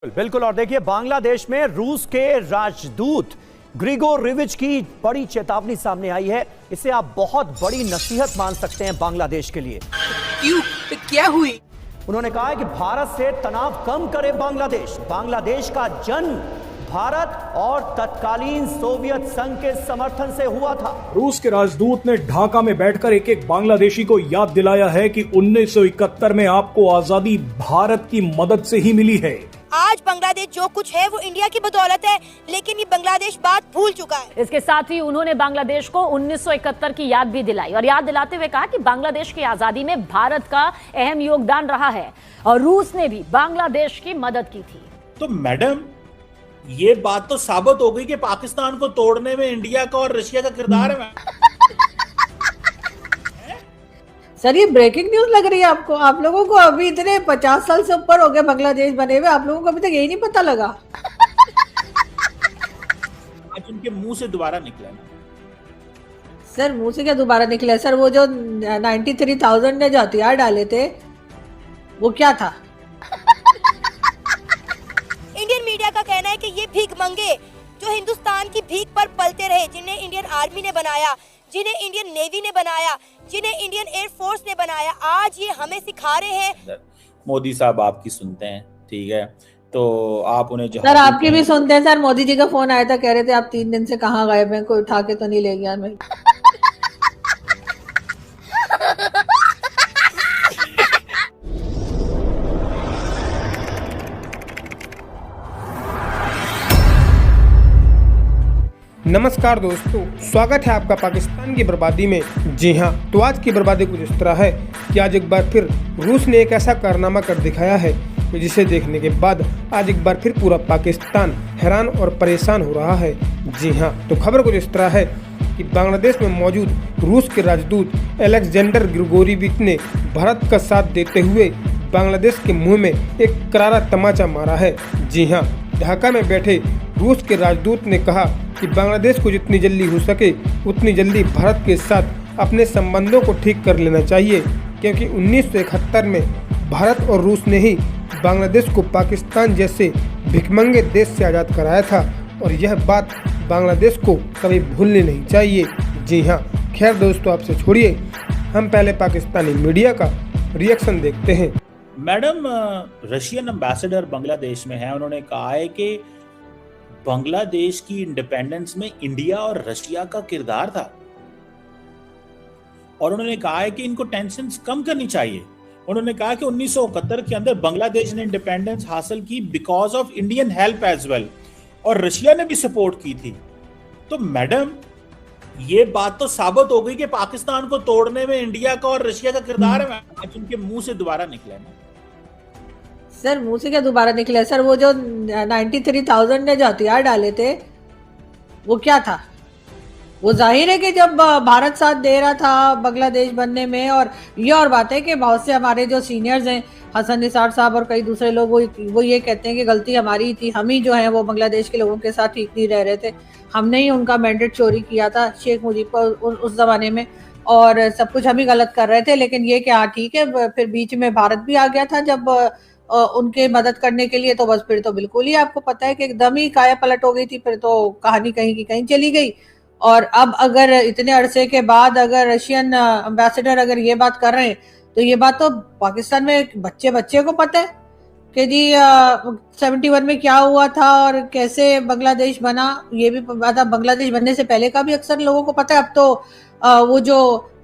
बिल्कुल। और देखिए, बांग्लादेश में रूस के राजदूत ग्रिगोरिविच की बड़ी चेतावनी सामने आई है। इसे आप बहुत बड़ी नसीहत मान सकते हैं बांग्लादेश के लिए। क्यों? क्या हुई? उन्होंने कहा है कि भारत से तनाव कम करे बांग्लादेश। बांग्लादेश का जन्म भारत और तत्कालीन सोवियत संघ के समर्थन से हुआ था। रूस के राजदूत ने ढाका में बैठकर एक एक बांग्लादेशी को याद दिलाया है कि 1971 में आपको आजादी भारत की मदद से ही मिली है। आज बांग्लादेश जो कुछ है वो इंडिया की बदौलत है, लेकिन ये बांग्लादेश बात भूल चुका है। इसके साथ ही उन्होंने बांग्लादेश को 1971 की याद भी दिलाई और याद दिलाते हुए कहा कि बांग्लादेश की आजादी में भारत का अहम योगदान रहा है और रूस ने भी बांग्लादेश की मदद की थी। तो मैडम, ये बात तो साबित हो गई कि पाकिस्तान को तोड़ने में इंडिया का और रशिया का किरदार है। सर, ये ब्रेकिंग न्यूज लग रही है आपको? आप लोगों को अभी इतने 50 साल से ऊपर हो गए बांग्लादेश बने हुए, आप लोगों को अभी तक यही नहीं पता लगा? आज उनके मुंह से दोबारा निकला ना। सर, मुंह से क्या दोबारा निकला? सर, वो जो 93,000 ने जो हथियार डाले थे वो क्या था? इंडियन मीडिया का कहना है कि ये भीख मंगे जो हिंदुस्तान की भीख पर पलते रहे, जिन्हें इंडियन आर्मी ने बनाया, जिन्हें इंडियन नेवी ने बनाया, जिन्हें इंडियन एयरफोर्स ने बनाया, आज ये हमें सिखा रहे हैं। मोदी साहब आपकी सुनते हैं, ठीक है, तो आप उन्हें सर आपकी भी सुनते हैं। सर, मोदी जी का फोन आया था, कह रहे थे आप 3 दिन से कहाँ गायब हैं, कोई उठा के तो नहीं ले गया मैं। नमस्कार दोस्तों, स्वागत है आपका पाकिस्तान की बर्बादी में। जी हाँ, तो आज की बर्बादी कुछ इस तरह है कि आज एक बार फिर रूस ने एक ऐसा कारनामा कर दिखाया है जिसे देखने के बाद आज एक बार फिर पूरा पाकिस्तान हैरान और परेशान हो रहा है। जी हाँ, तो खबर कुछ इस तरह है कि बांग्लादेश में मौजूद रूस के राजदूत अलेक्जेंडर ग्रिगोरिविच ने भारत का साथ देते हुए बांग्लादेश के मुंह में एक करारा तमाचा मारा है। जी हाँ, ढाका में बैठे रूस के राजदूत ने कहा कि बांग्लादेश को जितनी जल्दी हो सके उतनी जल्दी भारत के साथ अपने संबंधों को ठीक कर लेना चाहिए, क्योंकि 1971 में भारत और रूस ने ही बांग्लादेश को पाकिस्तान जैसे भिखमंगे देश से आज़ाद कराया था और यह बात बांग्लादेश को कभी भूलनी नहीं चाहिए। जी हाँ, खैर दोस्तों, आपसे छोड़िए, हम पहले पाकिस्तानी मीडिया का रिएक्शन देखते हैं। मैडम, रशियन एम्बेसडर बांग्लादेश में है, उन्होंने कहा है कि बांग्लादेश की इंडिपेंडेंस में इंडिया और रशिया का किरदार था और उन्होंने कहा है कि इनको टेंशन्स कम करनी चाहिए। उन्होंने कहा कि 1971 के अंदर बांग्लादेश ने इंडिपेंडेंस हासिल की because of Indian help as well, और रशिया ने भी सपोर्ट की थी। तो मैडम, ये बात तो साबित हो गई कि पाकिस्तान को तोड़ने में इंडिया का और रशिया का किरदार है। आज उनके मुंह से दोबारा निकला है। सर, मुंह से क्या दोबारा निकला? सर, वो जो 93,000 ने जो हथियार डाले थे वो क्या था? वो जाहिर है कि जब भारत साथ दे रहा था बांग्लादेश बनने में, और ये और बात है कि बहुत से हमारे जो सीनियर्स हैं, हसन निसार साहब और कई दूसरे लोग, वो ये कहते हैं कि गलती हमारी थी, हम ही जो है वो बांग्लादेश के लोगों के साथ ठीक नहीं रह रहे थे, हमने ही उनका मैंडेट चोरी किया था शेख मुजीब को उस जमाने में, और सब कुछ हम ही गलत कर रहे थे। लेकिन ये क्या, ठीक है, फिर बीच में भारत भी आ गया था जब उनके मदद करने के लिए, तो बस फिर तो बिल्कुल ही आपको पता है कि एकदम ही काया पलट हो गई थी, फिर तो कहानी कहीं की कहीं चली गई। और अब अगर इतने अरसे के बाद अगर रशियन एम्बेसडर अगर ये बात कर रहे हैं, तो ये बात तो पाकिस्तान में बच्चे बच्चे को पता है कि जी 71 में क्या हुआ था और कैसे बांग्लादेश बना। ये भी पता, बांग्लादेश बनने से पहले का भी अक्सर लोगों को पता है। अब तो वो जो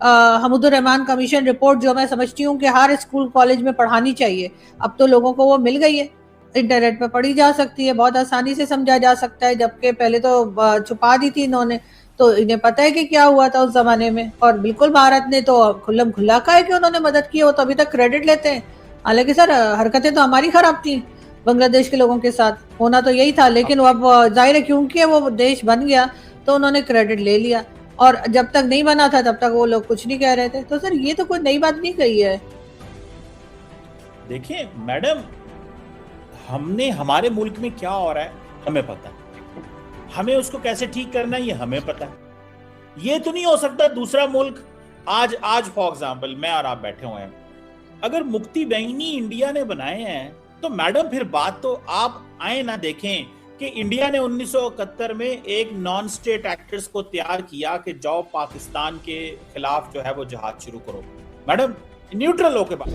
हमीदुर रहमान कमीशन रिपोर्ट, जो मैं समझती हूँ कि हर स्कूल कॉलेज में पढ़ानी चाहिए, अब तो लोगों को वो मिल गई है, इंटरनेट पे पढ़ी जा सकती है, बहुत आसानी से समझा जा सकता है, जबकि पहले तो छुपा दी थी इन्होंने। तो इन्हें पता है कि क्या हुआ था उस जमाने में, और बिल्कुल भारत ने तो खुल्लम खुल्ला कहा है कि उन्होंने मदद की है, वो तो अभी तक क्रेडिट लेते हैं। हालांकि सर, हरकतें तो हमारी खराब थी बांग्लादेश के लोगों के साथ, होना तो यही था, लेकिन अब जाहिर है क्योंकि वो देश बन गया तो उन्होंने क्रेडिट ले लिया, और जब तक नहीं बना था तब तक वो लोग कुछ नहीं कह रहे थे। तो सर, ये तो कोई नई बात नहीं कही है। देखिए मैडम, हमने हमारे मुल्क में क्या हो रहा है हमें पता है, हमें उसको कैसे ठीक करना है ये हमें पता है। ये तो नहीं हो सकता दूसरा मुल्क आज फॉर एग्जांपल मैं और आप बैठे हुए हैं, अगर मुक्ति बैंगनी इंडिया ने बनाए हैं तो मैडम फिर बात तो आप आए ना देखें कि इंडिया ने 1971 में एक नॉन स्टेट एक्टर्स को तैयार किया कि जाओ पाकिस्तान के खिलाफ जो है वो जहाद शुरू करो। मैडम न्यूट्रल होके बात